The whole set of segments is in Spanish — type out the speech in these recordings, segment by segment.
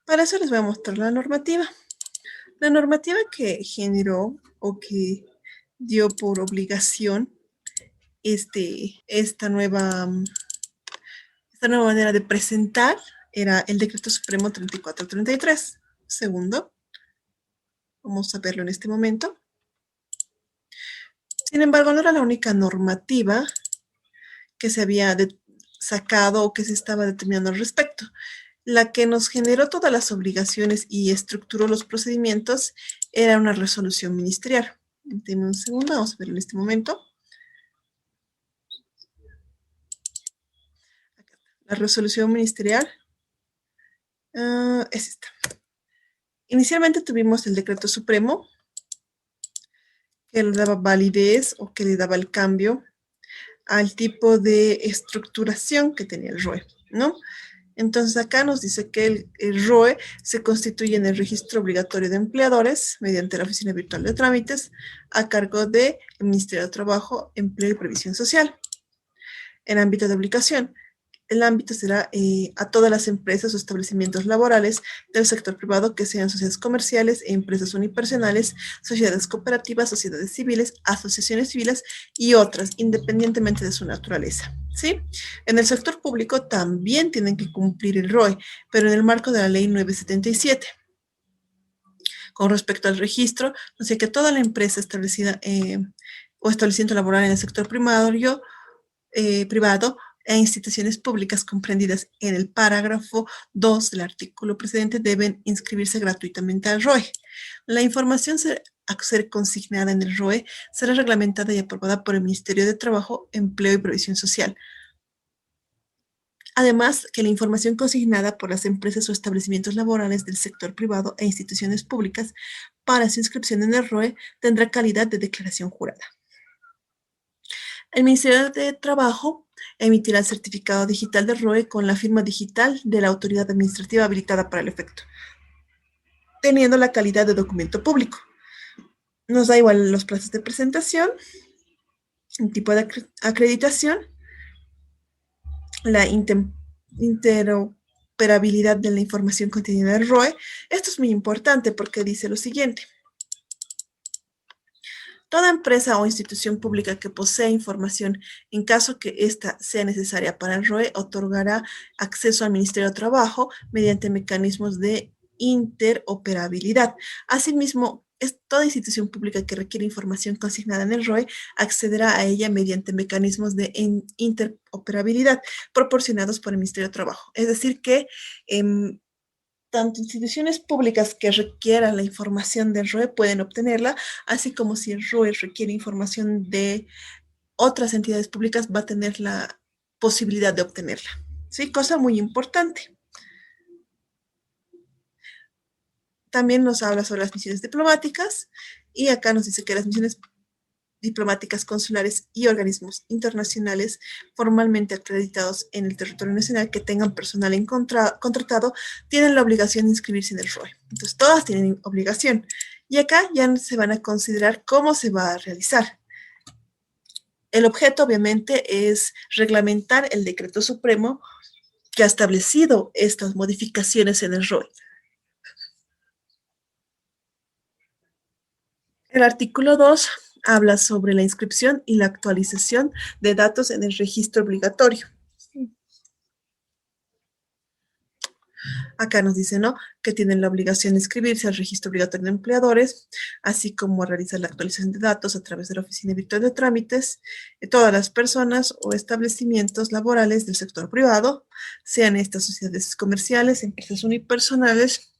Para eso les voy a mostrar la normativa. La normativa que generó o que dio por obligación esta nueva manera de presentar era el Decreto Supremo 3433. Segundo, vamos a verlo en este momento. Sin embargo, no era la única normativa que se había sacado o que se estaba determinando al respecto. La que nos generó todas las obligaciones y estructuró los procedimientos era una resolución ministerial. Denme un segundo, vamos a ver en este momento. La resolución ministerial es esta. Inicialmente tuvimos el decreto supremo que le daba validez o que le daba el cambio al tipo de estructuración que tenía el ROE, ¿no? Entonces acá nos dice que el ROE se constituye en el registro obligatorio de empleadores mediante la Oficina Virtual de Trámites a cargo del Ministerio de Trabajo, Empleo y Previsión Social. En ámbito de aplicación, el ámbito será a todas las empresas o establecimientos laborales del sector privado que sean sociedades comerciales, empresas unipersonales, sociedades cooperativas, sociedades civiles, asociaciones civiles y otras, independientemente de su naturaleza. ¿Sí? En el sector público también tienen que cumplir el ROE, pero en el marco de la Ley 977. Con respecto al registro, o sea que toda la empresa establecida o establecimiento laboral en el sector privado e instituciones públicas comprendidas en el parágrafo 2 del artículo precedente deben inscribirse gratuitamente al ROE. La información a ser consignada en el ROE será reglamentada y aprobada por el Ministerio de Trabajo, Empleo y Previsión Social. Además, que la información consignada por las empresas o establecimientos laborales del sector privado e instituciones públicas para su inscripción en el ROE tendrá calidad de declaración jurada. El Ministerio de Trabajo emitirá el certificado digital de ROE con la firma digital de la autoridad administrativa habilitada para el efecto, teniendo la calidad de documento público. Nos da igual los plazos de presentación, el tipo de acreditación, la interoperabilidad de la información contenida en el ROE. Esto es muy importante porque dice lo siguiente. Toda empresa o institución pública que posea información, en caso que ésta sea necesaria para el ROE, otorgará acceso al Ministerio de Trabajo mediante mecanismos de interoperabilidad. Asimismo, toda institución pública que requiere información consignada en el ROE accederá a ella mediante mecanismos de interoperabilidad proporcionados por el Ministerio de Trabajo. Es decir, que tanto instituciones públicas que requieran la información del ROE pueden obtenerla, así como si el ROE requiere información de otras entidades públicas, va a tener la posibilidad de obtenerla. ¿Sí? Cosa muy importante. También nos habla sobre las misiones diplomáticas y acá nos dice que las misiones diplomáticas, consulares y organismos internacionales formalmente acreditados en el territorio nacional que tengan personal contratado tienen la obligación de inscribirse en el ROE. Entonces, todas tienen obligación. Y acá ya se van a considerar cómo se va a realizar. El objeto, obviamente, es reglamentar el decreto supremo que ha establecido estas modificaciones en el ROE. El artículo 2 habla sobre la inscripción y la actualización de datos en el registro obligatorio. Acá nos dice, ¿no?, que tienen la obligación de inscribirse al registro obligatorio de empleadores, así como realizar la actualización de datos a través de la Oficina Virtual de Trámites, de todas las personas o establecimientos laborales del sector privado, sean estas sociedades comerciales, empresas unipersonales,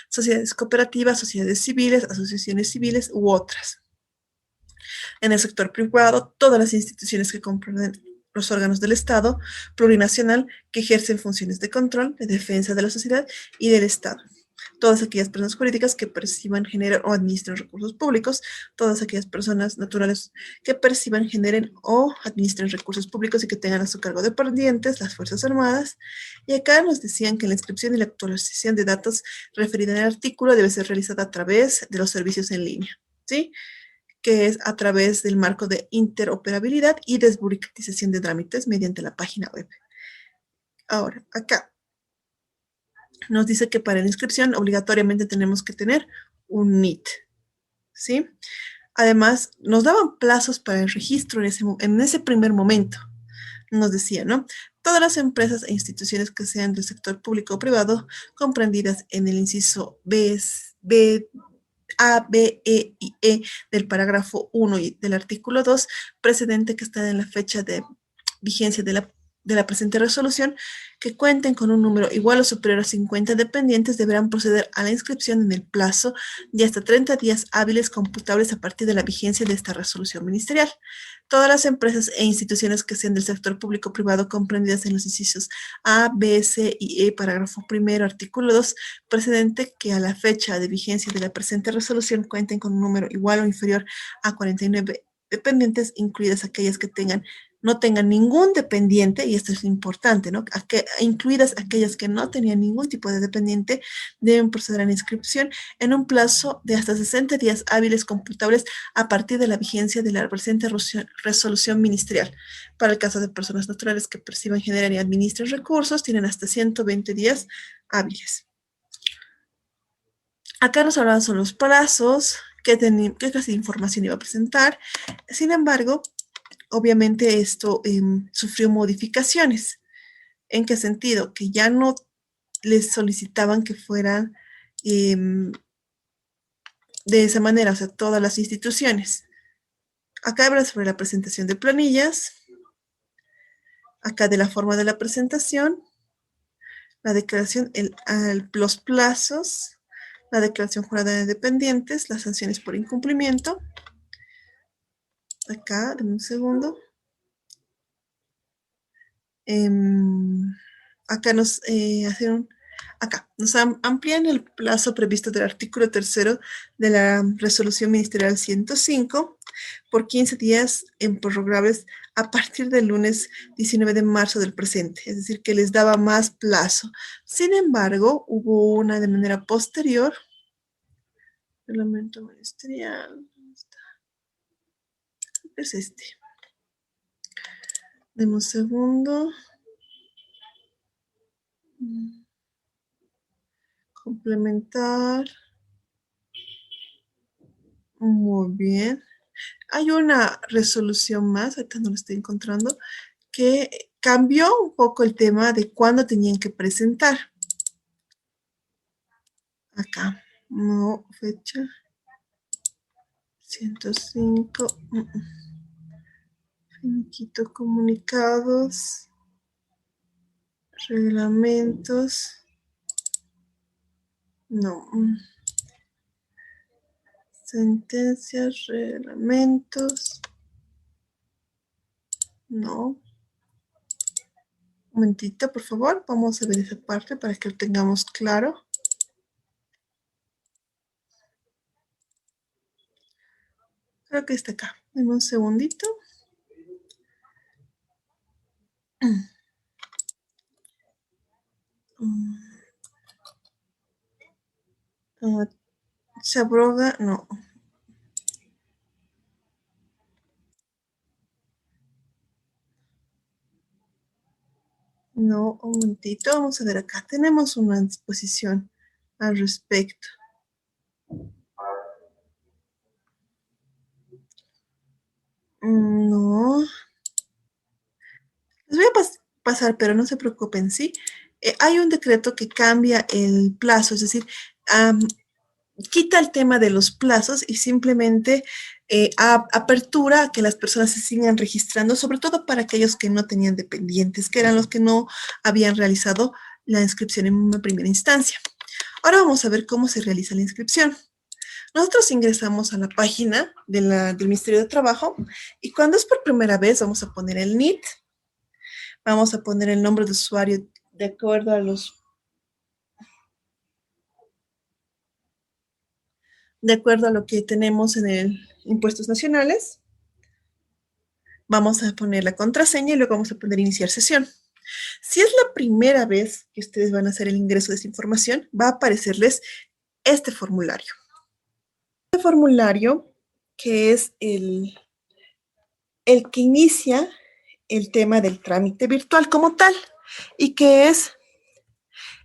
sociedades cooperativas, sociedades civiles, asociaciones civiles u otras. En el sector privado, todas las instituciones que comprenden los órganos del Estado plurinacional que ejercen funciones de control, de defensa de la sociedad y del Estado. Todas aquellas personas jurídicas que perciban, generen o administren recursos públicos, todas aquellas personas naturales que perciban, generen o administren recursos públicos y que tengan a su cargo dependientes, las Fuerzas Armadas. Y acá nos decían que la inscripción y la actualización de datos referida en el artículo debe ser realizada a través de los servicios en línea, ¿sí?, que es a través del marco de interoperabilidad y desburocratización de trámites mediante la página web. Ahora, acá nos dice que para la inscripción obligatoriamente tenemos que tener un NIT, ¿sí? Además, nos daban plazos para el registro en ese primer momento. Nos decía, ¿no? Todas las empresas e instituciones que sean del sector público o privado comprendidas en el inciso A, B, E y E del parágrafo 1 y del artículo 2 precedente que está en la fecha de vigencia de la presente resolución, que cuenten con un número igual o superior a 50 dependientes, deberán proceder a la inscripción en el plazo de hasta 30 días hábiles computables a partir de la vigencia de esta resolución ministerial. Todas las empresas e instituciones que sean del sector público o privado comprendidas en los incisos A, B, C y E, parágrafo primero, artículo 2, precedente que a la fecha de vigencia de la presente resolución cuenten con un número igual o inferior a 49 dependientes, incluidas aquellas que no tengan ningún dependiente, y esto es importante, ¿no? Incluidas aquellas que no tenían ningún tipo de dependiente, deben proceder a la inscripción en un plazo de hasta 60 días hábiles computables a partir de la vigencia de la presente resolución ministerial. Para el caso de personas naturales que perciban, generen y administren recursos, tienen hasta 120 días hábiles. Acá nos hablaban sobre los plazos, qué clase de información iba a presentar. Sin embargo, obviamente esto sufrió modificaciones. ¿En qué sentido? Que ya no les solicitaban que fueran de esa manera, o sea, todas las instituciones. Acá habla sobre la presentación de planillas, acá de la forma de la presentación, la declaración, los plazos, la declaración jurada de dependientes, las sanciones por incumplimiento. Acá, denme un segundo. Acá nos amplían el plazo previsto del artículo 3 de la resolución ministerial 105 por 15 días en prorrogables a partir del lunes 19 de marzo del presente, es decir, que les daba más plazo. Sin embargo, hubo una de manera posterior, reglamento ministerial, es este. Deme un segundo. Complementar. Muy bien. Hay una resolución más, ahorita no lo estoy encontrando, que cambió un poco el tema de cuándo tenían que presentar. Acá, no, fecha 105. Finiquito comunicados, reglamentos. No. Sentencias, reglamentos. No. Un momentito, por favor. Vamos a ver esa parte para que lo tengamos claro. Creo que está acá. Dame un segundito. Se abroga, no. No, un momentito, vamos a ver acá. Tenemos una disposición al respecto. No. Les voy a pasar, pero no se preocupen, ¿sí? Hay un decreto que cambia el plazo, es decir, quita el tema de los plazos y simplemente apertura a que las personas se sigan registrando, sobre todo para aquellos que no tenían dependientes, que eran los que no habían realizado la inscripción en una primera instancia. Ahora vamos a ver cómo se realiza la inscripción. Nosotros ingresamos a la página del Ministerio de Trabajo y cuando es por primera vez vamos a poner el NIT, vamos a poner el nombre de usuario de acuerdo a lo que tenemos en el Impuestos Nacionales. Vamos a poner la contraseña y luego vamos a poner iniciar sesión. Si es la primera vez que ustedes van a hacer el ingreso de esta información, va a aparecerles este formulario. Este formulario que es el que inicia el tema del trámite virtual como tal y que es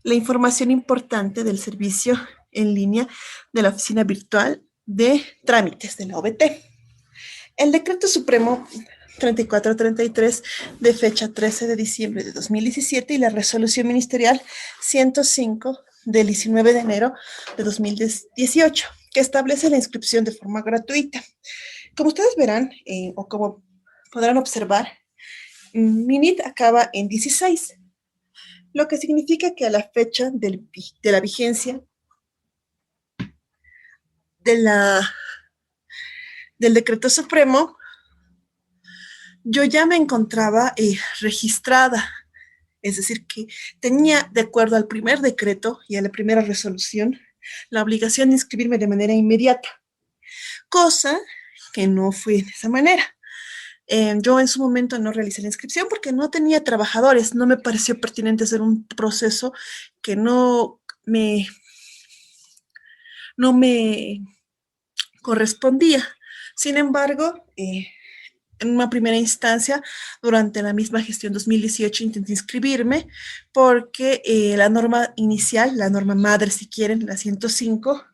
la información importante del servicio en línea de la Oficina Virtual de Trámites de la OBT. El Decreto Supremo 3433 de fecha 13 de diciembre de 2017 y la Resolución Ministerial 105 del 19 de enero de 2018, que establece la inscripción de forma gratuita. Como ustedes verán, o como podrán observar, mi NIT acaba en 16, lo que significa que a la fecha de la vigencia del Decreto Supremo, yo ya me encontraba registrada, es decir, que tenía, de acuerdo al primer decreto y a la primera resolución, la obligación de inscribirme de manera inmediata, cosa que no fue de esa manera. Yo en su momento no realicé la inscripción porque no tenía trabajadores, no me pareció pertinente hacer un proceso que no me correspondía. Sin embargo, en una primera instancia, durante la misma gestión 2018, intenté inscribirme porque la norma inicial, la norma madre, si quieren, la 105,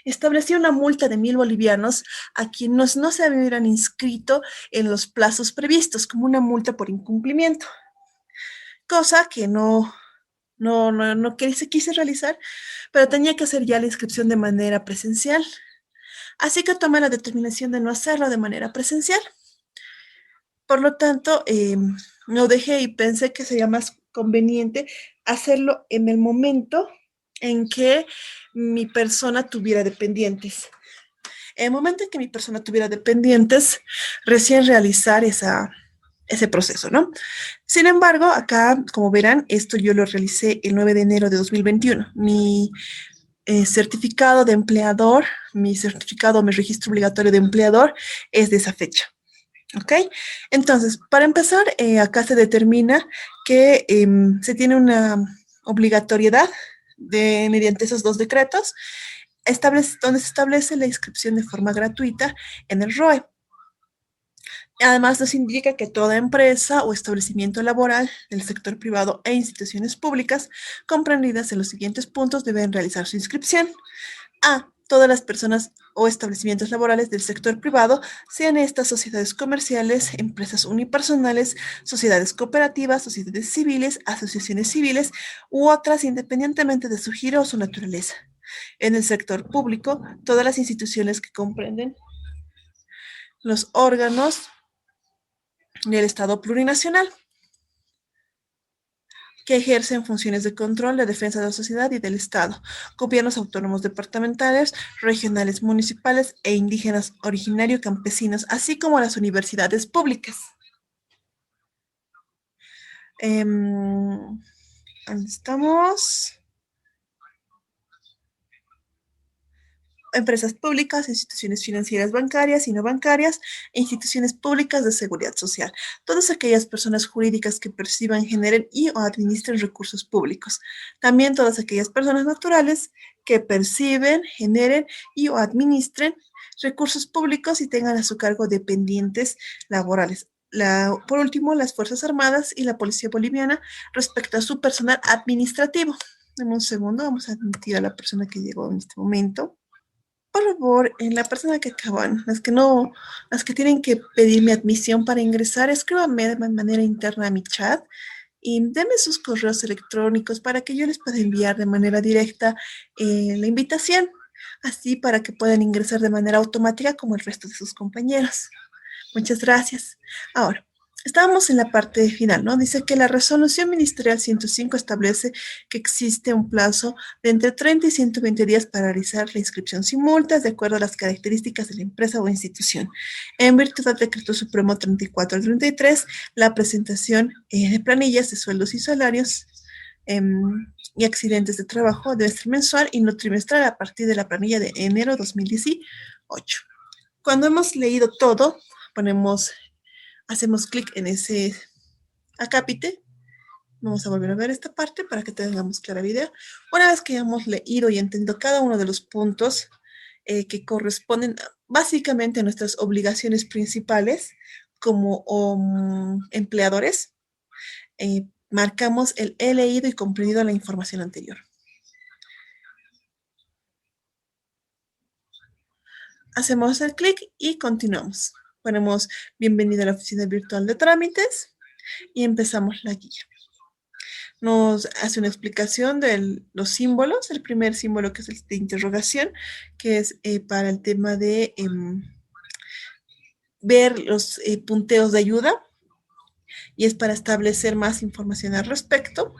establecía una multa de 1,000 bolivianos a quienes no se hubieran inscrito en los plazos previstos, como una multa por incumplimiento, cosa que no quise realizar, pero tenía que hacer ya la inscripción de manera presencial. Así que tomé la determinación de no hacerlo de manera presencial. Por lo tanto, lo dejé y pensé que sería más conveniente hacerlo en el momento en que mi persona tuviera dependientes. En el momento en que mi persona tuviera dependientes, recién realizar ese proceso, ¿no? Sin embargo, acá, como verán, esto yo lo realicé el 9 de enero de 2021. Mi certificado de empleador, mi registro obligatorio de empleador es de esa fecha. ¿Ok? Entonces, para empezar, acá se determina que se tiene una obligatoriedad mediante esos dos decretos, donde se establece la inscripción de forma gratuita en el ROE. Además, nos indica que toda empresa o establecimiento laboral del sector privado e instituciones públicas comprendidas en los siguientes puntos deben realizar su inscripción. A. Todas las personas o establecimientos laborales del sector privado, sean estas sociedades comerciales, empresas unipersonales, sociedades cooperativas, sociedades civiles, asociaciones civiles u otras independientemente de su giro o su naturaleza. En el sector público, todas las instituciones que comprenden los órganos del Estado plurinacional que ejercen funciones de control, de defensa de la sociedad y del Estado, gobiernos autónomos departamentales, regionales, municipales e indígenas originarios campesinos, así como las universidades públicas. ¿Dónde estamos? Empresas públicas, instituciones financieras bancarias y no bancarias, e instituciones públicas de seguridad social. Todas aquellas personas jurídicas que perciban, generen y o administren recursos públicos. También todas aquellas personas naturales que perciben, generen y o administren recursos públicos y tengan a su cargo dependientes laborales. Por último, las Fuerzas Armadas y la Policía Boliviana respecto a su personal administrativo. Dame un segundo, vamos a admitir a la persona que llegó en este momento. Por favor, en la persona que acaban, las que tienen que pedir mi admisión para ingresar, escríbanme de manera interna a mi chat y denme sus correos electrónicos para que yo les pueda enviar de manera directa la invitación, así para que puedan ingresar de manera automática como el resto de sus compañeros. Muchas gracias. Ahora, estábamos en la parte final, ¿no? Dice que la resolución ministerial 105 establece que existe un plazo de entre 30 y 120 días para realizar la inscripción sin multas de acuerdo a las características de la empresa o institución. En virtud del Decreto Supremo 34 al 33, la presentación de planillas de sueldos y salarios y accidentes de trabajo debe ser mensual y no trimestral a partir de la planilla de enero 2018. Cuando hemos leído todo, hacemos clic en ese acápite. Vamos a volver a ver esta parte para que tengamos clara la idea. Una vez que hemos leído y entendido cada uno de los puntos que corresponden básicamente a nuestras obligaciones principales como empleadores, marcamos el he leído y comprendido la información anterior. Hacemos el clic y continuamos. Ponemos bienvenido a la oficina virtual de trámites y empezamos la guía. Nos hace una explicación de los símbolos. El primer símbolo, que es el de interrogación, que es para el tema de ver los punteos de ayuda, y es para establecer más información al respecto.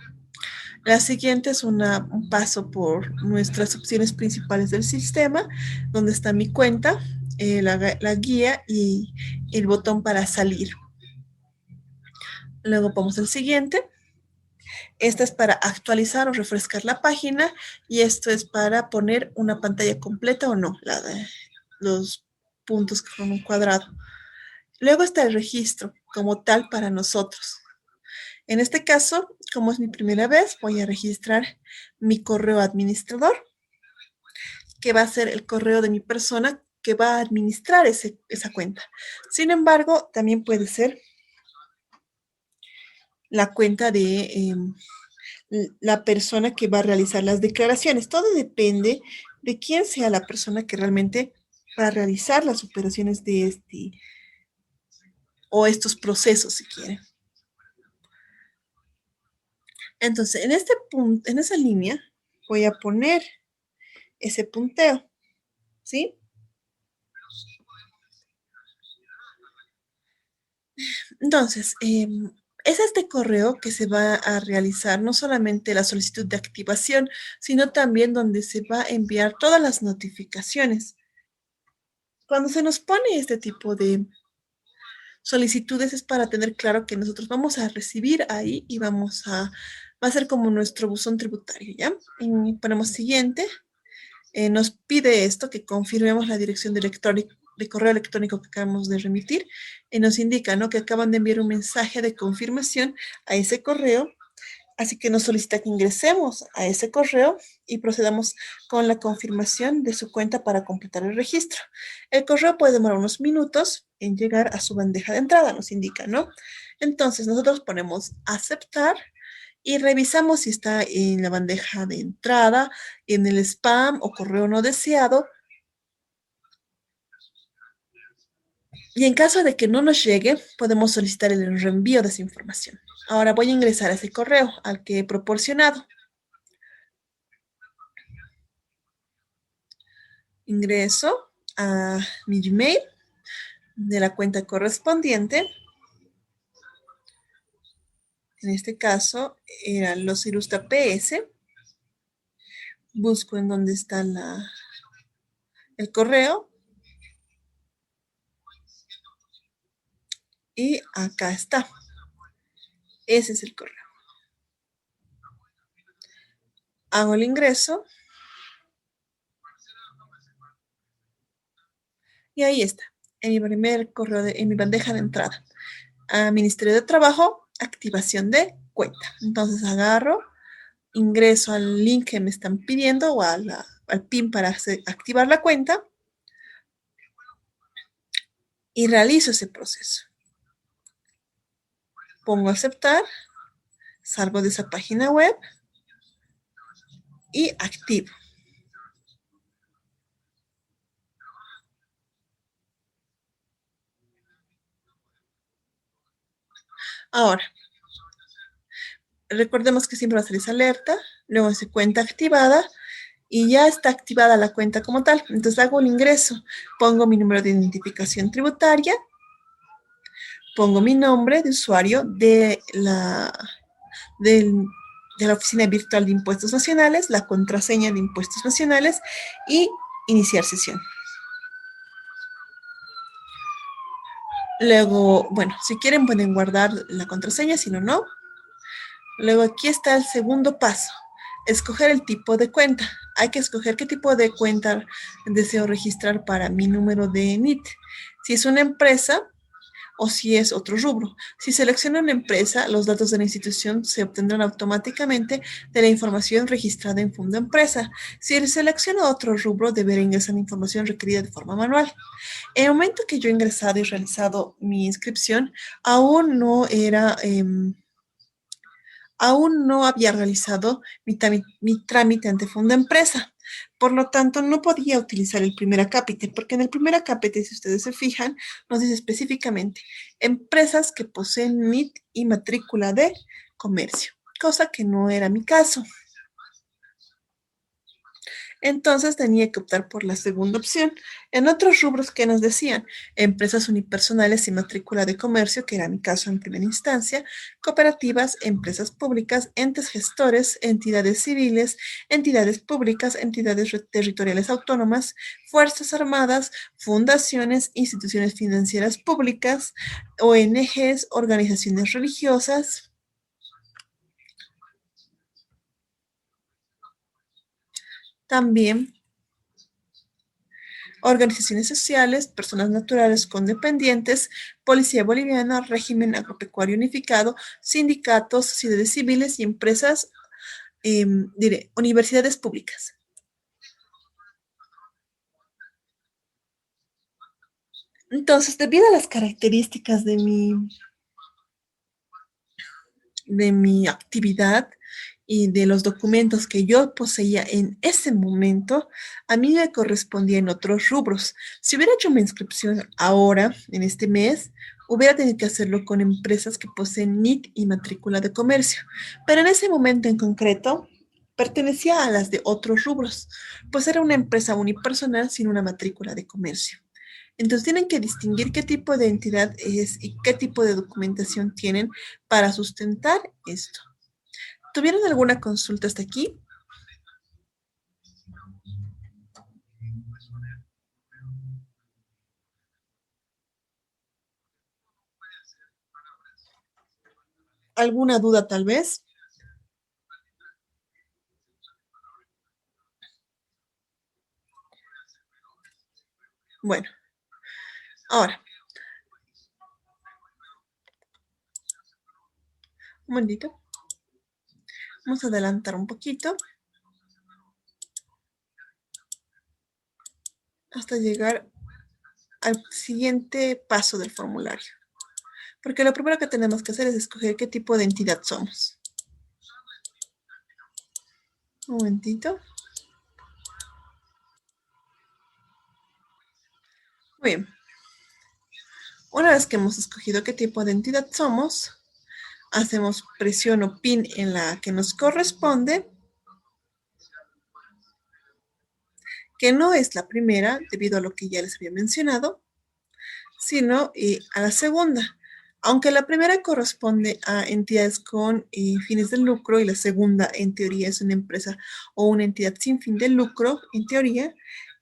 La siguiente es un paso por nuestras opciones principales del sistema, donde está mi cuenta, la guía y el botón para salir. Luego vamos al siguiente. Esta es para actualizar o refrescar la página, y esto es para poner una pantalla completa o no, los puntos que son un cuadrado. Luego está el registro como tal para nosotros. En este caso, como es mi primera vez, voy a registrar mi correo administrador, que va a ser el correo de mi persona que va a administrar esa cuenta. Sin embargo, también puede ser la cuenta de la persona que va a realizar las declaraciones. Todo depende de quién sea la persona que realmente va a realizar las operaciones de o estos procesos, si quieren. Entonces, en este punto, en esa línea, voy a poner ese punteo, ¿sí? Entonces, es este correo que se va a realizar no solamente la solicitud de activación, sino también donde se va a enviar todas las notificaciones. Cuando se nos pone este tipo de solicitudes es para tener claro que nosotros vamos a recibir ahí y va a ser como nuestro buzón tributario, ¿ya? Y ponemos siguiente. Nos pide esto, que confirmemos la dirección de correo electrónico que acabamos de remitir, y nos indica, ¿no?, que acaban de enviar un mensaje de confirmación a ese correo, así que nos solicita que ingresemos a ese correo y procedamos con la confirmación de su cuenta para completar el registro. El correo puede demorar unos minutos en llegar a su bandeja de entrada, nos indica, ¿no? Entonces nosotros ponemos aceptar y revisamos si está en la bandeja de entrada, en el spam o correo no deseado. Y en caso de que no nos llegue, podemos solicitar el reenvío de esa información. Ahora voy a ingresar a ese correo al que he proporcionado. Ingreso a mi Gmail de la cuenta correspondiente. En este caso era Los Ilustra PS. Busco en dónde está el correo. Y acá está. Ese es el correo. Hago el ingreso. Y ahí está, en mi primer correo, en mi bandeja de entrada. A Ministerio de Trabajo, activación de cuenta. Entonces agarro, ingreso al link que me están pidiendo o al PIN para activar la cuenta y realizo ese proceso. Pongo aceptar, salgo de esa página web y activo. Ahora, recordemos que siempre va a salir esa alerta, luego dice cuenta activada y ya está activada la cuenta como tal. Entonces hago el ingreso, pongo mi número de identificación tributaria, pongo mi nombre de usuario de la Oficina Virtual de Impuestos Nacionales, la contraseña de Impuestos Nacionales y iniciar sesión. Luego, bueno, si quieren pueden guardar la contraseña, si no, no. Luego aquí está el segundo paso, escoger el tipo de cuenta. Hay que escoger qué tipo de cuenta deseo registrar para mi número de NIT. Si es una empresa o si es otro rubro. Si selecciona una empresa, los datos de la institución se obtendrán automáticamente de la información registrada en Fundo Empresa. Si selecciona otro rubro, deberá ingresar la información requerida de forma manual. En el momento que yo he ingresado y realizado mi inscripción, aún no era aún no había realizado mi trámite ante Fondo Empresa. Por lo tanto, no podía utilizar el primer acápite, porque en el primer acápite, si ustedes se fijan, nos dice específicamente empresas que poseen NIT y matrícula de comercio, cosa que no era mi caso. Entonces tenía que optar por la segunda opción. En otros rubros que nos decían, empresas unipersonales y matrícula de comercio, que era mi caso en primera instancia, cooperativas, empresas públicas, entes gestores, entidades civiles, entidades públicas, entidades territoriales autónomas, fuerzas armadas, fundaciones, instituciones financieras públicas, ONGs, organizaciones religiosas. También organizaciones sociales, personas naturales con dependientes, Policía Boliviana, Régimen Agropecuario Unificado, sindicatos, sociedades civiles y empresas, universidades públicas. Entonces, debido a las características de mi actividad y de los documentos que yo poseía en ese momento, a mí me correspondía en otros rubros. Si hubiera hecho mi inscripción ahora, en este mes, hubiera tenido que hacerlo con empresas que poseen NIT y matrícula de comercio. Pero en ese momento en concreto, pertenecía a las de otros rubros, pues era una empresa unipersonal sin una matrícula de comercio. Entonces tienen que distinguir qué tipo de entidad es y qué tipo de documentación tienen para sustentar esto. ¿Tuvieron alguna consulta hasta aquí? ¿Alguna duda tal vez? Bueno, ahora, un momentito. Vamos a adelantar un poquito hasta llegar al siguiente paso del formulario. Porque lo primero que tenemos que hacer es escoger qué tipo de entidad somos. Un momentito. Muy bien. Una vez que hemos escogido qué tipo de entidad somos, hacemos presión o pin en la que nos corresponde, que no es la primera, debido a lo que ya les había mencionado, sino a la segunda. Aunque la primera corresponde a entidades con fines de lucro y la segunda en teoría es una empresa o una entidad sin fin de lucro, en teoría,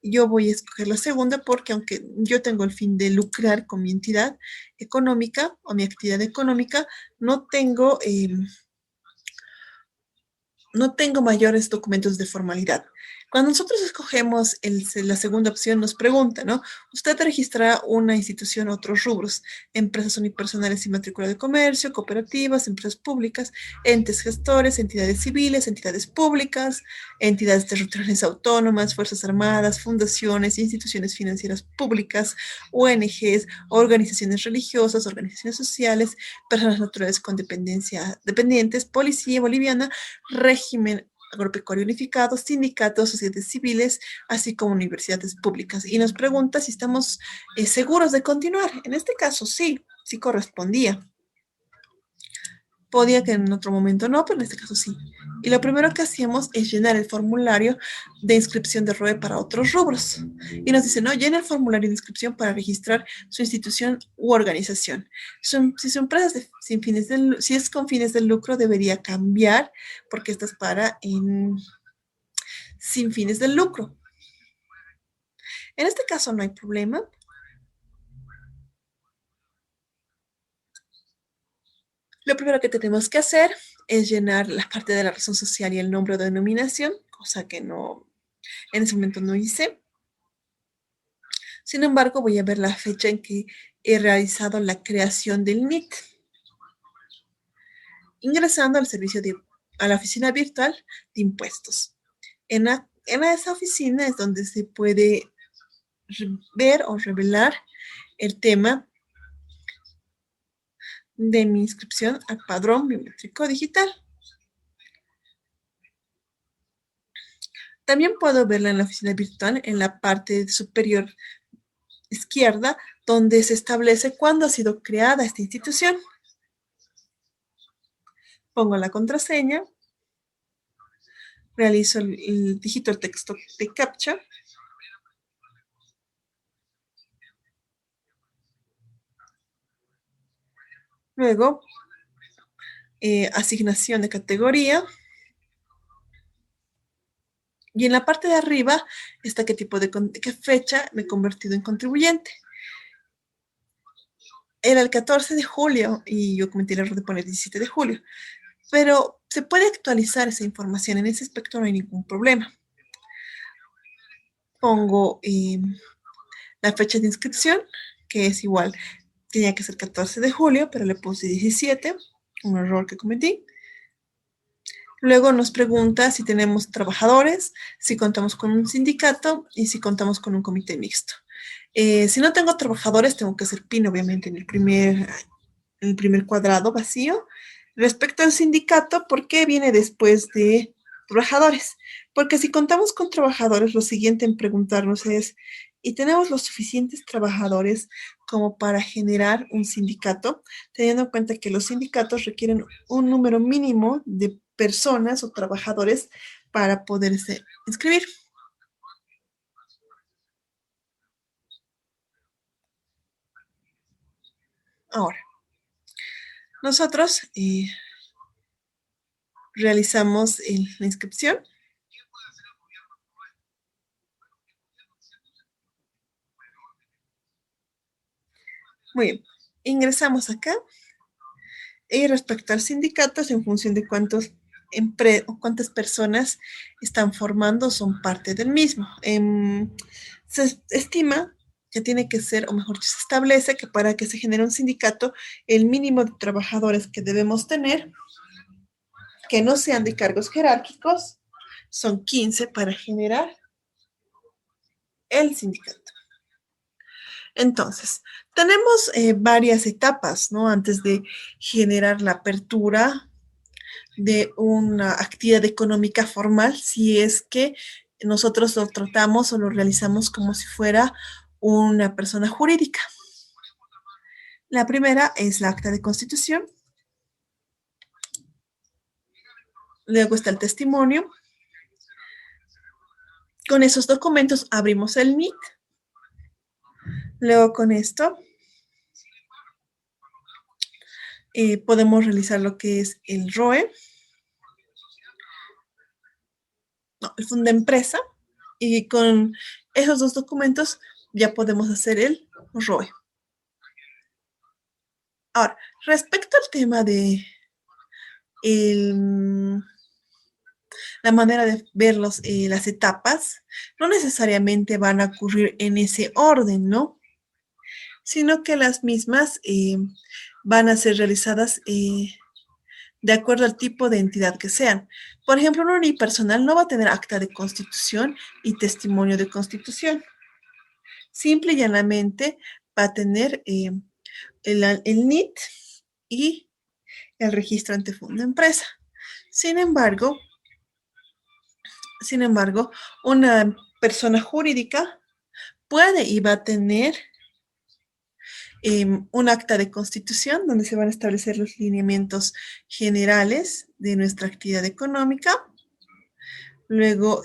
yo voy a escoger la segunda porque aunque yo tengo el fin de lucrar con mi entidad económica o mi actividad económica, no tengo no tengo mayores documentos de formalidad. Cuando nosotros escogemos la segunda opción, nos pregunta, ¿no? Usted registrará una institución o otros rubros, empresas unipersonales y matrícula de comercio, cooperativas, empresas públicas, entes gestores, entidades civiles, entidades públicas, entidades territoriales autónomas, fuerzas armadas, fundaciones, instituciones financieras públicas, ONGs, organizaciones religiosas, organizaciones sociales, personas naturales con dependientes, policía boliviana, régimen agropecuario unificado, sindicatos, sociedades civiles, así como universidades públicas. Y nos pregunta si estamos seguros de continuar. En este caso, sí, sí correspondía. Podía que en otro momento no, pero en este caso sí. Y lo primero que hacíamos es llenar el formulario de inscripción de ROE para otros rubros. Y nos dice, no, llena el formulario de inscripción para registrar su institución u organización. Si su empresa es si es con fines de lucro, debería cambiar porque esta es para sin fines de lucro. En este caso no hay problema. Lo primero que tenemos que hacer es llenar la parte de la razón social y el nombre de denominación, cosa que no, en ese momento no hice. Sin embargo, voy a ver la fecha en que he realizado la creación del NIT, ingresando a la oficina virtual de impuestos. En esa oficina es donde se puede ver o revelar el tema de mi inscripción al padrón biométrico digital. También puedo verla en la oficina virtual, en la parte superior izquierda, donde se establece cuándo ha sido creada esta institución. Pongo la contraseña, realizo digito el texto de CAPTCHA. Luego, asignación de categoría. Y en la parte de arriba está qué tipo de qué fecha me he convertido en contribuyente. Era el 14 de julio y yo cometí el error de poner 17 de julio. Pero se puede actualizar esa información. En ese aspecto no hay ningún problema. Pongo la fecha de inscripción, que es igual. Tenía que ser 14 de julio, pero le puse 17, un error que cometí. Luego nos pregunta si tenemos trabajadores, si contamos con un sindicato y si contamos con un comité mixto. Si no tengo trabajadores, tengo que hacer PIN, obviamente, en el primer cuadrado vacío. Respecto al sindicato, ¿por qué viene después de trabajadores? Porque si contamos con trabajadores, lo siguiente en preguntarnos es, ¿y tenemos los suficientes trabajadores como para generar un sindicato? Teniendo en cuenta que los sindicatos requieren un número mínimo de personas o trabajadores para poderse inscribir. Ahora, nosotros realizamos la inscripción. Muy bien, ingresamos acá y respecto al sindicato es en función de cuántas personas están formando o son parte del mismo. Se estima que tiene que ser, o mejor, se establece que para que se genere un sindicato, el mínimo de trabajadores que debemos tener, que no sean de cargos jerárquicos, son 15 para generar el sindicato. Entonces, tenemos varias etapas, ¿no? Antes de generar la apertura de una actividad económica formal, si es que nosotros lo tratamos o lo realizamos como si fuera una persona jurídica. La primera es la acta de constitución. Luego está el testimonio. Con esos documentos abrimos el NIT. Luego con esto podemos realizar lo que es el ROE, no, el fondo de empresa, y con esos dos documentos ya podemos hacer el ROE. Ahora, respecto al tema de la manera de ver las etapas, no necesariamente van a ocurrir en ese orden, ¿no? Sino que las mismas van a ser realizadas de acuerdo al tipo de entidad que sean. Por ejemplo, un unipersonal no va a tener acta de constitución y testimonio de constitución. Simple y llanamente va a tener el NIT y el registro ante fondo de empresa. Sin embargo, una persona jurídica puede y va a tener un acta de constitución donde se van a establecer los lineamientos generales de nuestra actividad económica. Luego,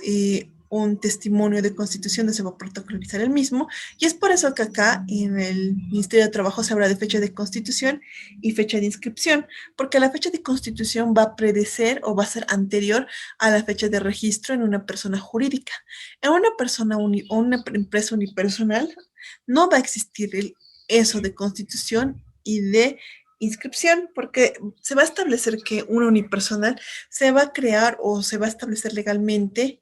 un testimonio de constitución donde se va a protocolarizar el mismo. Y es por eso que acá en el Ministerio de Trabajo se habla de fecha de constitución y fecha de inscripción, porque la fecha de constitución va a predecer o va a ser anterior a la fecha de registro en una persona jurídica. En una persona o una empresa unipersonal no va a existir eso de constitución y de inscripción, porque se va a establecer que una unipersonal se va a crear o se va a establecer legalmente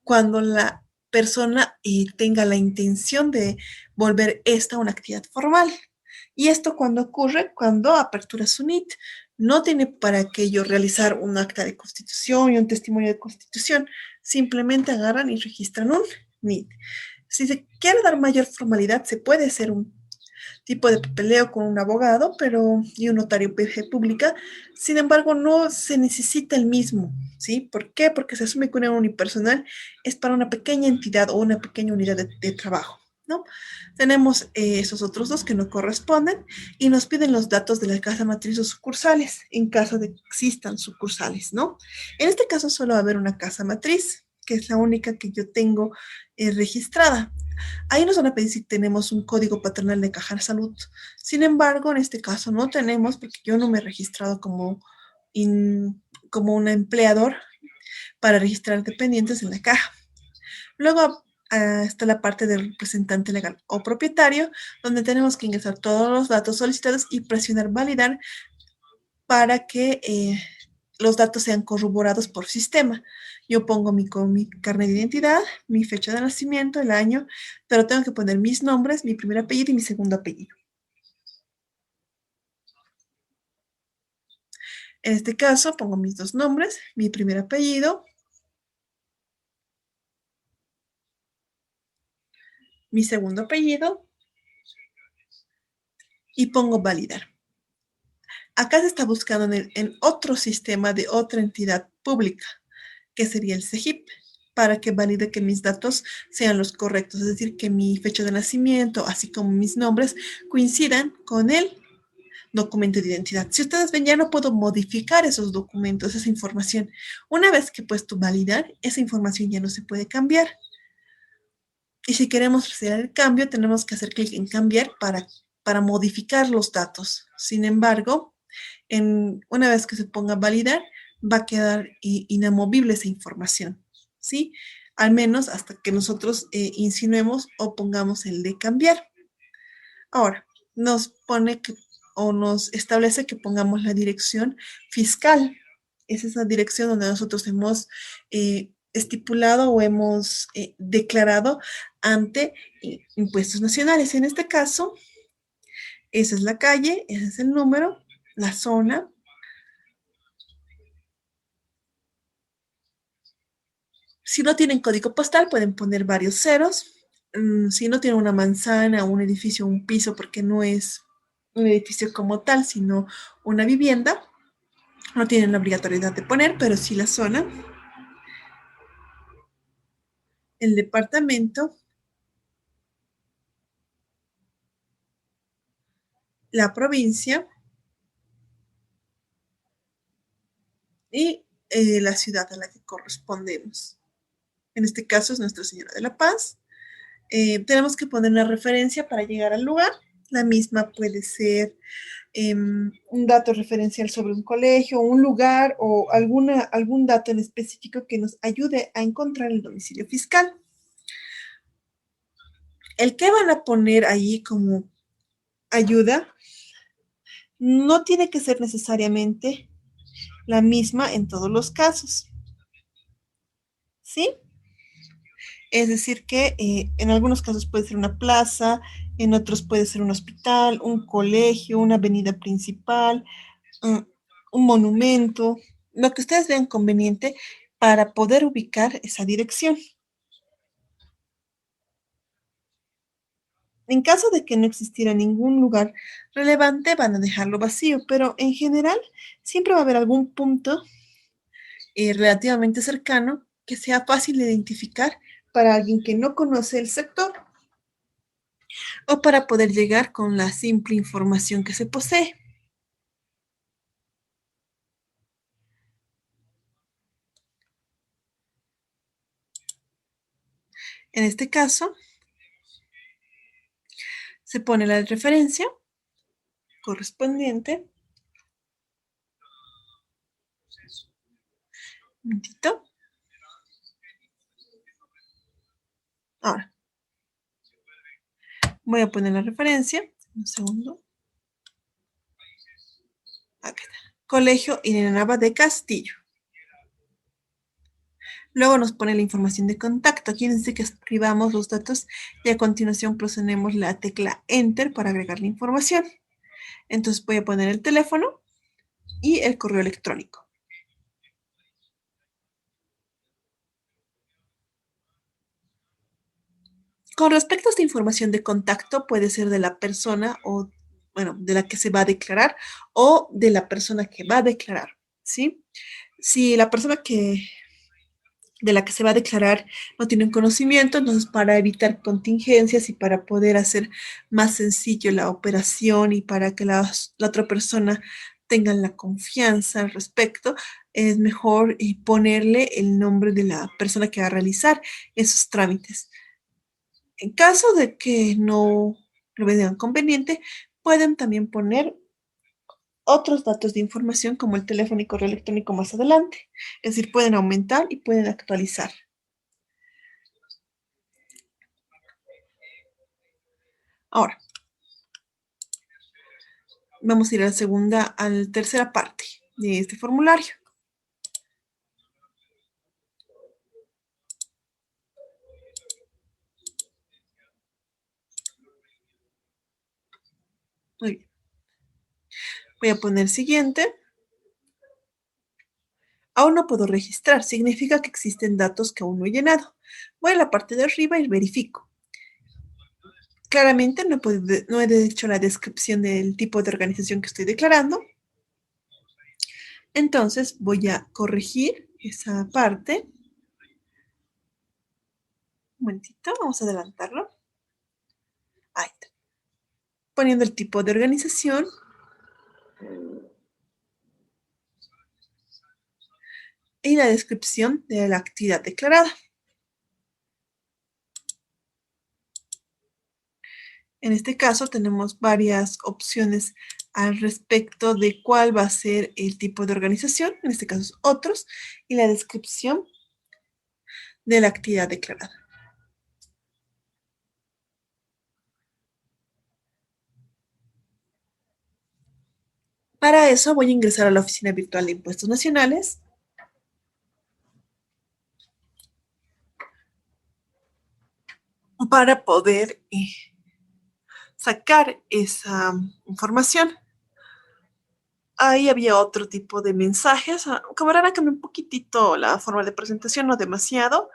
cuando la persona tenga la intención de volver esta una actividad formal. Y esto cuando ocurre, cuando apertura su NIT. No tiene para aquello realizar un acta de constitución y un testimonio de constitución. Simplemente agarran y registran un NIT. Si se quiere dar mayor formalidad, se puede hacer un tipo de papeleo con un abogado y un notario pública. Sin embargo, no se necesita el mismo, ¿sí? ¿Por qué? Porque se asume que una unipersonal es para una pequeña entidad o una pequeña unidad de trabajo, ¿no? Tenemos esos otros dos que no corresponden y nos piden los datos de la casa matriz o sucursales, en caso de que existan sucursales, ¿no? En este caso solo va a haber una casa matriz, que es la única que yo tengo registrada. Ahí nos van a pedir si tenemos un código patronal de Caja de Salud. Sin embargo, en este caso no tenemos porque yo no me he registrado como un empleador para registrar dependientes en la caja. Luego está la parte del representante legal o propietario, donde tenemos que ingresar todos los datos solicitados y presionar validar para que los datos sean corroborados por sistema. Yo pongo mi carnet de identidad, mi fecha de nacimiento, el año, pero tengo que poner mis nombres, mi primer apellido y mi segundo apellido. En este caso, pongo mis dos nombres, mi primer apellido, mi segundo apellido y pongo validar. Acá se está buscando en otro sistema de otra entidad pública, que sería el CEGIP, para que valide que mis datos sean los correctos, es decir, que mi fecha de nacimiento, así como mis nombres, coincidan con el documento de identidad. Si ustedes ven, ya no puedo modificar esos documentos, esa información. Una vez que he puesto validar, esa información ya no se puede cambiar. Y si queremos hacer el cambio, tenemos que hacer clic en cambiar para modificar los datos. Sin embargo, una vez que se ponga a validar, va a quedar inamovible esa información, ¿sí? Al menos hasta que nosotros insinuemos o pongamos el de cambiar. Ahora, nos pone que, o nos establece que pongamos la dirección fiscal. Es esa dirección donde nosotros hemos estipulado o hemos declarado ante impuestos nacionales. En este caso, esa es la calle, ese es el número, la zona. Si no tienen código postal, pueden poner varios ceros. Si no tienen una manzana, un edificio, un piso, porque no es un edificio como tal, sino una vivienda, no tienen la obligatoriedad de poner, pero sí la zona, el departamento, la provincia y la ciudad a la que correspondemos. En este caso es Nuestra Señora de la Paz. Tenemos que poner una referencia para llegar al lugar. La misma puede ser un dato referencial sobre un colegio, un lugar o algún dato en específico que nos ayude a encontrar el domicilio fiscal. El que van a poner ahí como ayuda no tiene que ser necesariamente la misma en todos los casos, ¿sí? Es decir, que en algunos casos puede ser una plaza, en otros puede ser un hospital, un colegio, una avenida principal, un, un monumento, lo que ustedes vean conveniente para poder ubicar esa dirección. En caso de que no existiera ningún lugar relevante, van a dejarlo vacío, pero en general siempre va a haber algún punto relativamente cercano que sea fácil de identificar para alguien que no conoce el sector o para poder llegar con la simple información que se posee. En este caso, se pone la referencia correspondiente. Un momentito. Ahora, voy a poner la referencia. Un segundo. Acá está. Colegio Irene Nava de Castillo. Luego nos pone la información de contacto. Aquí dice que escribamos los datos y a continuación procedemos la tecla Enter para agregar la información. Entonces voy a poner el teléfono y el correo electrónico. Con respecto a esta información de contacto, puede ser de la persona o, bueno, de la que se va a declarar o de la persona que va a declarar, ¿sí? Si la persona de la que se va a declarar no tiene un conocimiento, entonces para evitar contingencias y para poder hacer más sencillo la operación y para que la otra persona tenga la confianza al respecto, es mejor ponerle el nombre de la persona que va a realizar esos trámites. En caso de que no lo vean conveniente, pueden también poner otros datos de información como el teléfono y correo electrónico más adelante. Es decir, pueden aumentar y pueden actualizar. Ahora, vamos a ir a la tercera parte de este formulario. Muy bien. Voy a poner siguiente. Aún no puedo registrar. Significa que existen datos que aún no he llenado. Voy a la parte de arriba y verifico. Claramente no he hecho la descripción del tipo de organización que estoy declarando. Entonces voy a corregir esa parte. Un momentito, vamos a adelantarlo. Ahí está. Poniendo el tipo de organización. Y la descripción de la actividad declarada. En este caso tenemos varias opciones al respecto de cuál va a ser el tipo de organización, en este caso es otros, y la descripción de la actividad declarada. Para eso voy a ingresar a la Oficina Virtual de Impuestos Nacionales. Para poder sacar esa información. Ahí había otro tipo de mensajes. Camarada, cambié un poquitito la forma de presentación, no demasiado.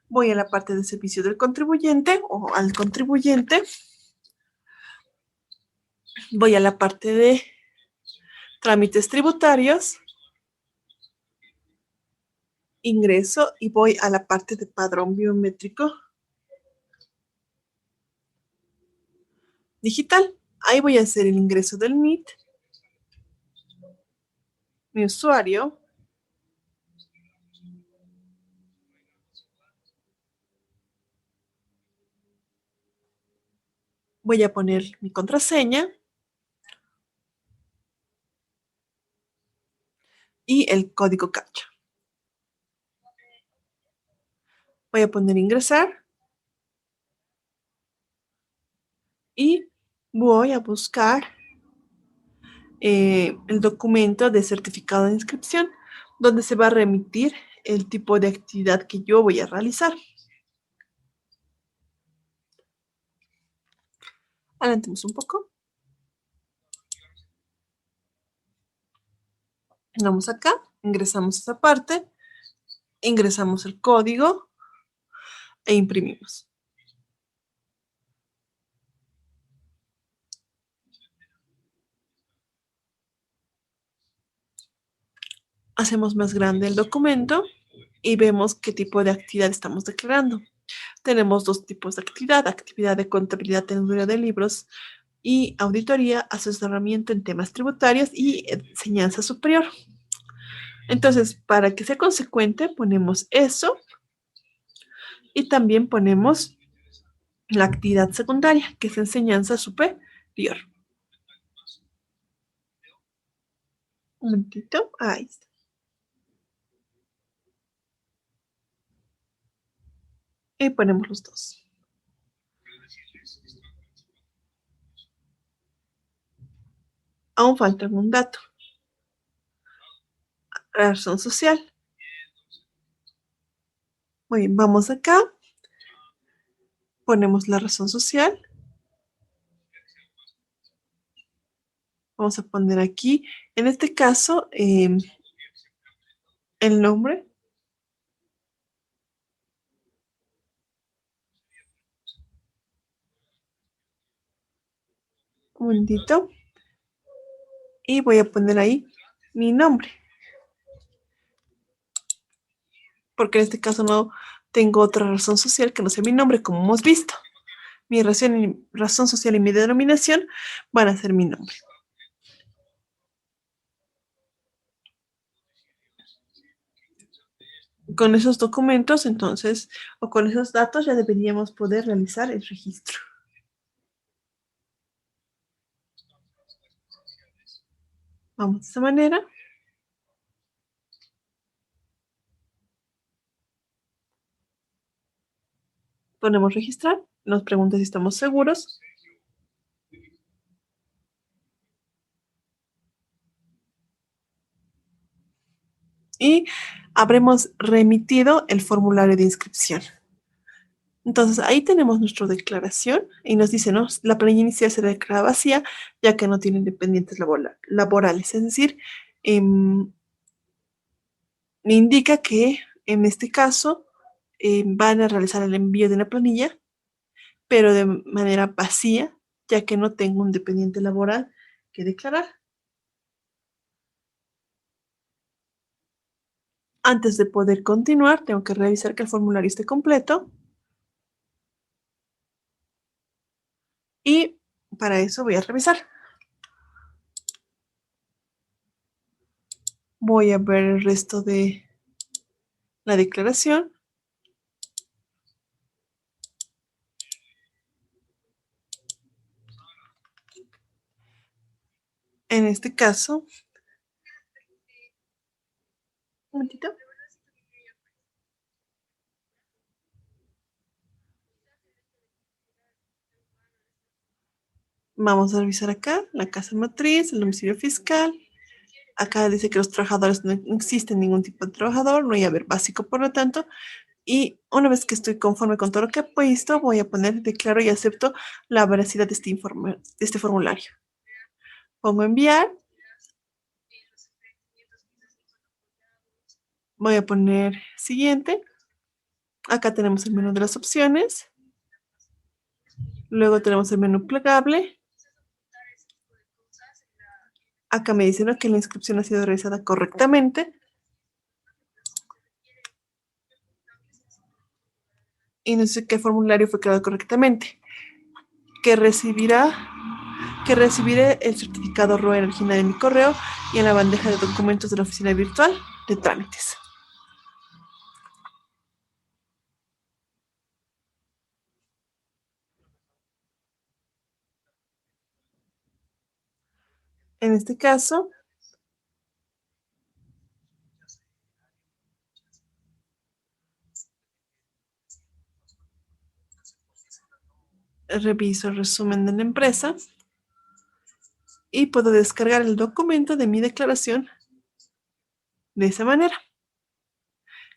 Voy a la parte de servicio del contribuyente o al contribuyente. Voy a la parte de trámites tributarios. Ingreso y voy a la parte de padrón biométrico digital. Ahí voy a hacer el ingreso del NIT, mi usuario. Voy a poner mi contraseña y el código CAPTCHA. Voy a poner ingresar y voy a buscar el documento de certificado de inscripción donde se va a remitir el tipo de actividad que yo voy a realizar. Adelantemos un poco. Vamos acá, ingresamos esa parte, ingresamos el código e imprimimos. Hacemos más grande el documento y vemos qué tipo de actividad estamos declarando. Tenemos dos tipos de actividad: actividad de contabilidad, teneduría de libros y auditoría, asesoramiento en temas tributarios y enseñanza superior. Entonces, para que sea consecuente, ponemos eso y también ponemos la actividad secundaria, que es enseñanza superior. Un momentito, ahí está. Y ponemos los dos. Aún falta algún dato. La razón social. Muy bien, vamos acá. Ponemos la razón social. Vamos a poner aquí, en este caso, el nombre. Un momentito. Y voy a poner ahí mi nombre. Porque en este caso no tengo otra razón social que no sea mi nombre, como hemos visto. Mi razón social y mi denominación van a ser mi nombre. Con esos documentos, entonces, o con esos datos, ya deberíamos poder realizar el registro. Vamos de esa manera. Ponemos registrar. Nos pregunta si estamos seguros. Y habremos remitido el formulario de inscripción. Entonces, ahí tenemos nuestra declaración y nos dice, ¿no? La planilla inicial se declara vacía ya que no tiene independientes laborales. Es decir, me indica que en este caso van a realizar el envío de una planilla, pero de manera vacía, ya que no tengo un dependiente laboral que declarar. Antes de poder continuar, tengo que revisar que el formulario esté completo. Y para eso voy a revisar. Voy a ver el resto de la declaración. En este caso, un momentito. Vamos a revisar acá la casa matriz, el domicilio fiscal. Acá dice que los trabajadores no existen ningún tipo de trabajador, no hay haber básico, por lo tanto. Y una vez que estoy conforme con todo lo que he puesto, voy a poner declaro y acepto la veracidad de este informe, de este formulario. Pongo enviar. Voy a poner siguiente. Acá tenemos el menú de las opciones. Luego tenemos el menú plegable. Acá me dicen, ¿no?, que la inscripción ha sido realizada correctamente. Y no sé qué formulario fue creado correctamente. Que recibiré el certificado ROE original en mi correo y en la bandeja de documentos de la oficina virtual de trámites. En este caso, reviso el resumen de la empresa y puedo descargar el documento de mi declaración de esa manera.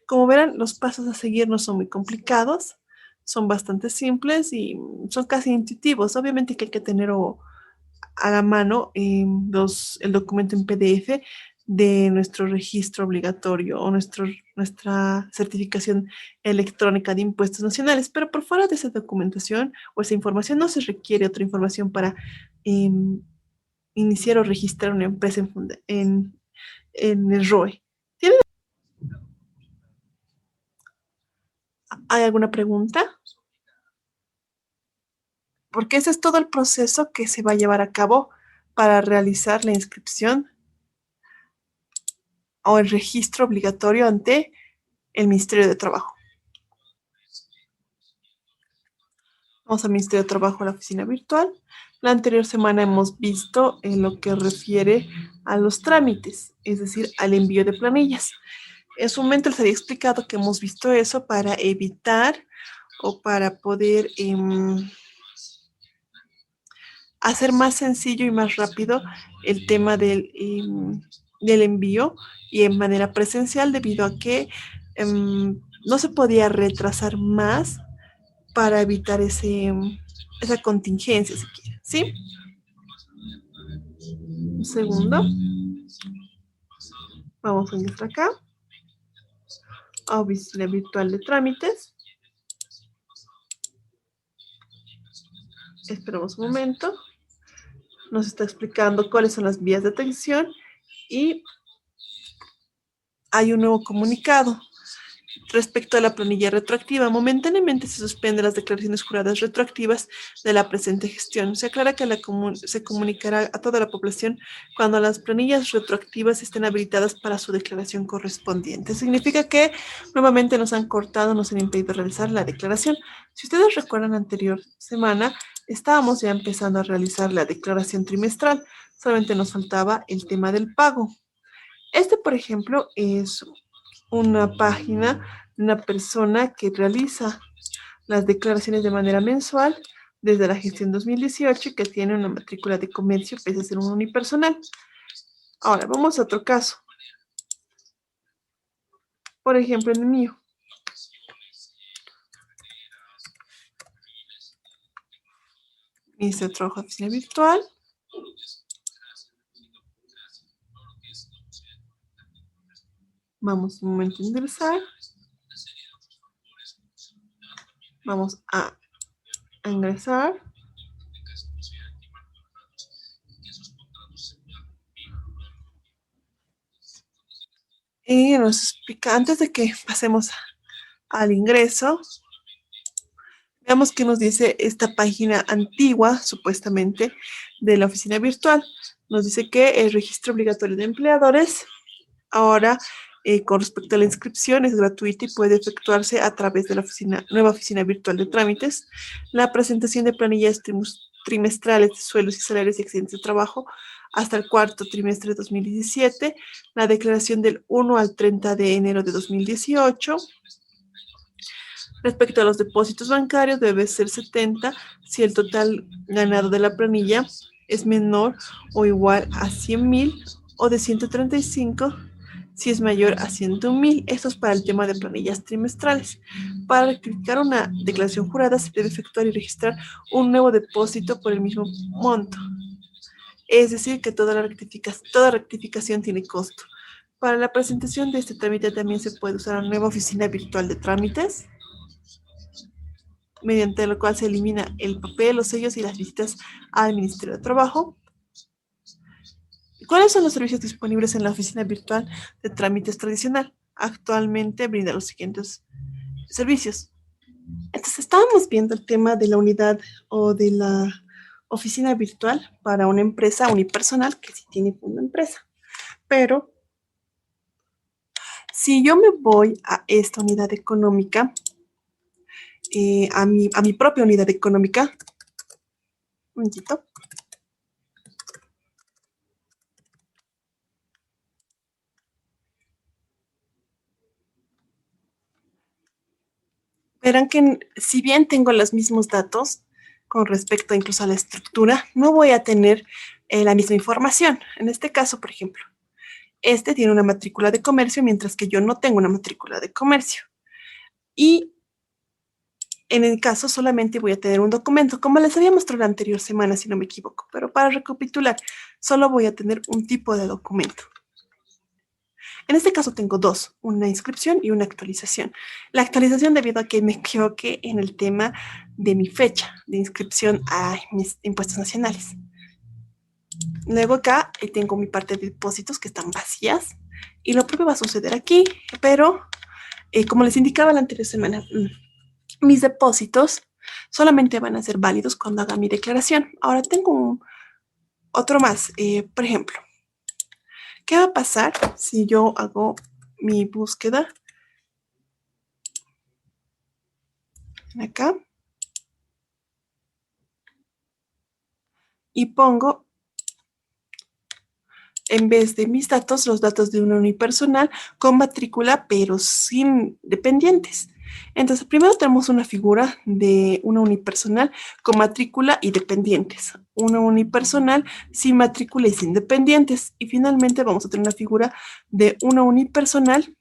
Como verán, los pasos a seguir no son muy complicados, son bastante simples y son casi intuitivos. Obviamente que hay que tener a la mano el documento en PDF de nuestro registro obligatorio o nuestra certificación electrónica de impuestos nacionales, pero por fuera de esa documentación o esa información no se requiere otra información para em, iniciar o registrar una empresa en el ROE. ¿Hay alguna pregunta? Porque ese es todo el proceso que se va a llevar a cabo para realizar la inscripción o el registro obligatorio ante el Ministerio de Trabajo. Vamos al Ministerio de Trabajo, a la oficina virtual. La anterior semana hemos visto en lo que refiere a los trámites, es decir, al envío de planillas. En su momento les había explicado que hemos visto eso para evitar o para poder hacer más sencillo y más rápido el tema del envío y en manera presencial debido a que no se podía retrasar más para evitar esa contingencia, si quieren, ¿sí? Un segundo. Vamos a entrar acá a oficina virtual de trámites. Esperamos un momento. nos está explicando cuáles son las vías de atención y hay un nuevo comunicado. Respecto a la planilla retroactiva, momentáneamente se suspenden las declaraciones juradas retroactivas de la presente gestión. Se aclara que se comunicará a toda la población cuando las planillas retroactivas estén habilitadas para su declaración correspondiente. Significa que nuevamente nos han cortado, nos han impedido realizar la declaración. Si ustedes recuerdan, la anterior semana estábamos ya empezando a realizar la declaración trimestral. Solamente nos faltaba el tema del pago. Este, por ejemplo, es una página de una persona que realiza las declaraciones de manera mensual desde la gestión 2018 y que tiene una matrícula de comercio pese a ser un unipersonal. Ahora, vamos a otro caso. Por ejemplo, en el mío. Ministro de Trabajo de Oficina Virtual. Vamos un momento a ingresar. Vamos a ingresar. Y nos explica, antes de que pasemos al ingreso, veamos qué nos dice esta página antigua, supuestamente, de la oficina virtual. Nos dice que el registro obligatorio de empleadores, ahora, con respecto a la inscripción, es gratuita y puede efectuarse a través de la nueva oficina virtual de trámites. La presentación de planillas trimestrales de sueldos y salarios y accidentes de trabajo hasta el cuarto trimestre de 2017. La declaración del 1 al 30 de enero de 2018. Respecto a los depósitos bancarios, debe ser 70 si el total ganado de la planilla es menor o igual a 100,000 o de 135 si es mayor a 101,000. Esto es para el tema de planillas trimestrales. Para rectificar una declaración jurada se debe efectuar y registrar un nuevo depósito por el mismo monto. Es decir, que toda rectificación tiene costo. Para la presentación de este trámite también se puede usar una nueva oficina virtual de trámites, mediante lo cual se elimina el papel, los sellos y las visitas al Ministerio de Trabajo. ¿Cuáles son los servicios disponibles en la oficina virtual de trámites tradicional? Actualmente brinda los siguientes servicios. Entonces, estábamos viendo el tema de la unidad o de la oficina virtual para una empresa unipersonal que sí tiene una empresa. Pero si yo me voy a esta unidad económica, a mi propia unidad económica, un momentito. Verán que si bien tengo los mismos datos con respecto incluso a la estructura, no voy a tener la misma información. En este caso, por ejemplo, este tiene una matrícula de comercio, mientras que yo no tengo una matrícula de comercio. Y en el caso solamente voy a tener un documento, como les había mostrado la anterior semana, si no me equivoco. Pero para recapitular, solo voy a tener un tipo de documento. En este caso tengo dos, una inscripción y una actualización. La actualización debido a que me equivoqué en el tema de mi fecha de inscripción a mis impuestos nacionales. Luego acá tengo mi parte de depósitos que están vacías y lo propio va a suceder aquí, pero como les indicaba la anterior semana, mis depósitos solamente van a ser válidos cuando haga mi declaración. Ahora tengo otro más, por ejemplo, ¿qué va a pasar si yo hago mi búsqueda acá y pongo, en vez de mis datos, los datos de una unipersonal con matrícula, pero sin dependientes? Entonces, primero tenemos una figura de una unipersonal con matrícula y dependientes, una unipersonal sin matrícula y sin dependientes, y finalmente vamos a tener una figura de una unipersonal,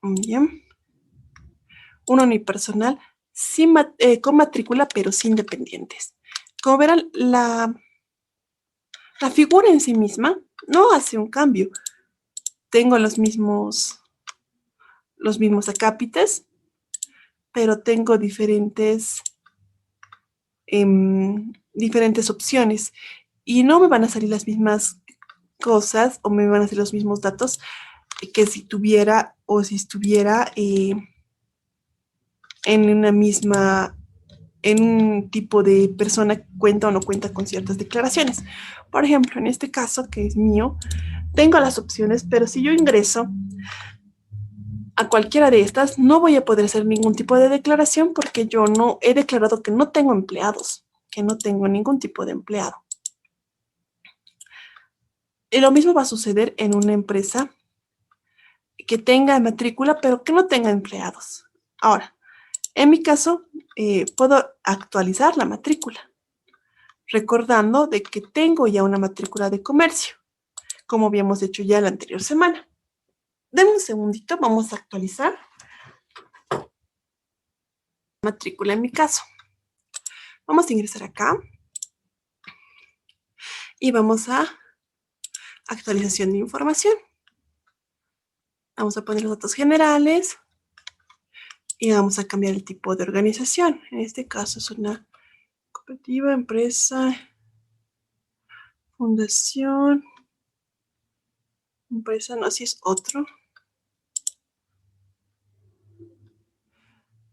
bien, una unipersonal con matrícula pero sin dependientes. Como verán, la figura en sí misma no hace un cambio. Tengo los mismos acápites, pero tengo diferentes diferentes opciones y no me van a salir las mismas cosas o me van a salir los mismos datos que si tuviera o si estuviera en una misma, en un tipo de persona que cuenta o no cuenta con ciertas declaraciones. Por ejemplo, en este caso, que es mío, tengo las opciones, pero si yo ingreso a cualquiera de estas, no voy a poder hacer ningún tipo de declaración porque yo no he declarado que no tengo empleados, que no tengo ningún tipo de empleado. Y lo mismo va a suceder en una empresa que tenga matrícula, pero que no tenga empleados. Ahora, en mi caso, puedo actualizar la matrícula, recordando de que tengo ya una matrícula de comercio, como habíamos hecho ya la anterior semana. Deme un segundito, vamos a actualizar la matrícula en mi caso. Vamos a ingresar acá y vamos a actualización de información. Vamos a poner los datos generales y vamos a cambiar el tipo de organización. En este caso es una cooperativa, empresa, fundación, empresa, no, si es otro.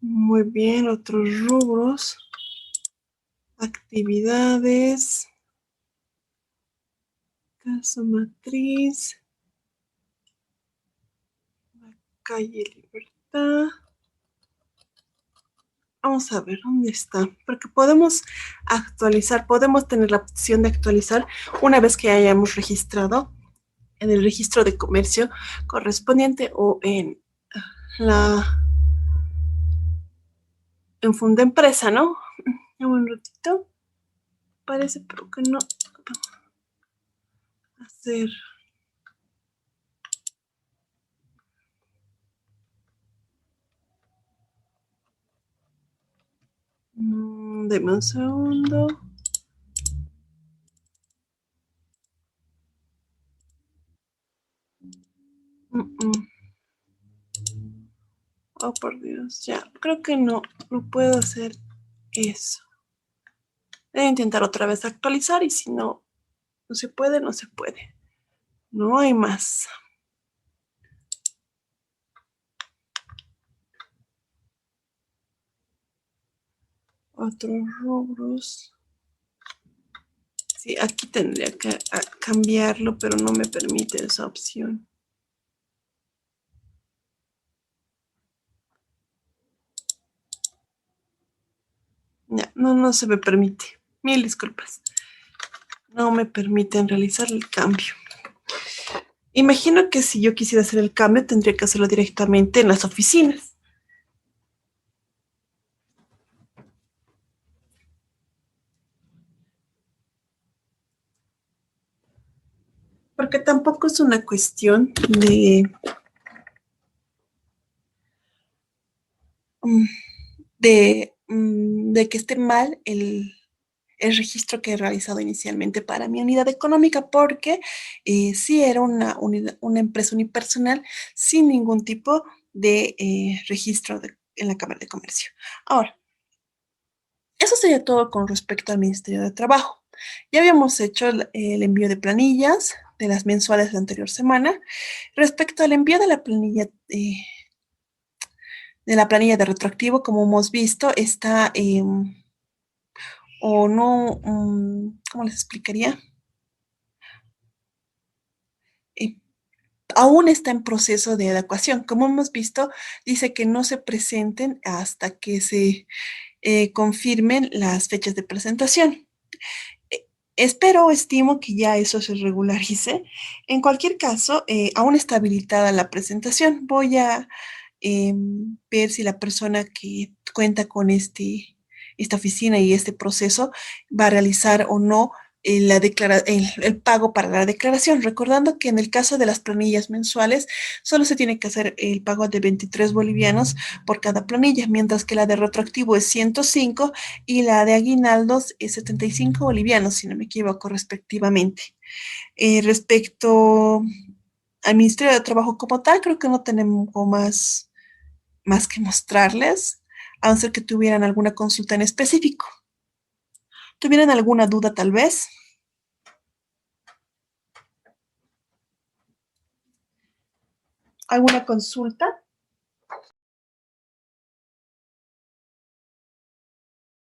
Muy bien, otros rubros, actividades, casa matriz, calle Libertad. Vamos a ver dónde está, porque podemos actualizar, podemos tener la opción de actualizar una vez que hayamos registrado en el registro de comercio correspondiente o en la en Funda Empresa, ¿no? Un ratito. Parece, pero que no. Hacer. Deme un segundo. Oh, por Dios, ya. Creo que no puedo hacer eso. Voy a intentar otra vez actualizar y si no, no se puede, no se puede. No hay más. Otros rubros. Sí, aquí tendría que cambiarlo, pero no me permite esa opción. Ya, no se me permite. Mil disculpas. No me permiten realizar el cambio. Imagino que si yo quisiera hacer el cambio, tendría que hacerlo directamente en las oficinas. Porque tampoco es una cuestión de que esté mal el registro que he realizado inicialmente para mi unidad económica, porque sí era una empresa unipersonal sin ningún tipo de registro en la Cámara de Comercio. Ahora, eso sería todo con respecto al Ministerio de Trabajo. Ya habíamos hecho el envío de planillas de las mensuales de la anterior semana. Respecto al envío de la planilla de retroactivo, como hemos visto, está o no, ¿cómo les explicaría? Eh, Aún está en proceso de adecuación. Como hemos visto, dice que no se presenten hasta que se confirmen las fechas de presentación. Eh, Espero o estimo que ya eso se regularice. En cualquier caso, aún está habilitada la presentación. Voy a ver si la persona que cuenta con esta oficina y este proceso va a realizar o no el pago para la declaración, recordando que en el caso de las planillas mensuales solo se tiene que hacer el pago de 23 bolivianos por cada planilla, mientras que la de retroactivo es 105 y la de aguinaldos es 75 bolivianos, si no me equivoco, respectivamente. Respecto al Ministerio de Trabajo como tal, creo que no tenemos más que mostrarles, a no ser que tuvieran alguna consulta en específico. ¿Tuvieran alguna duda tal vez? ¿Alguna consulta?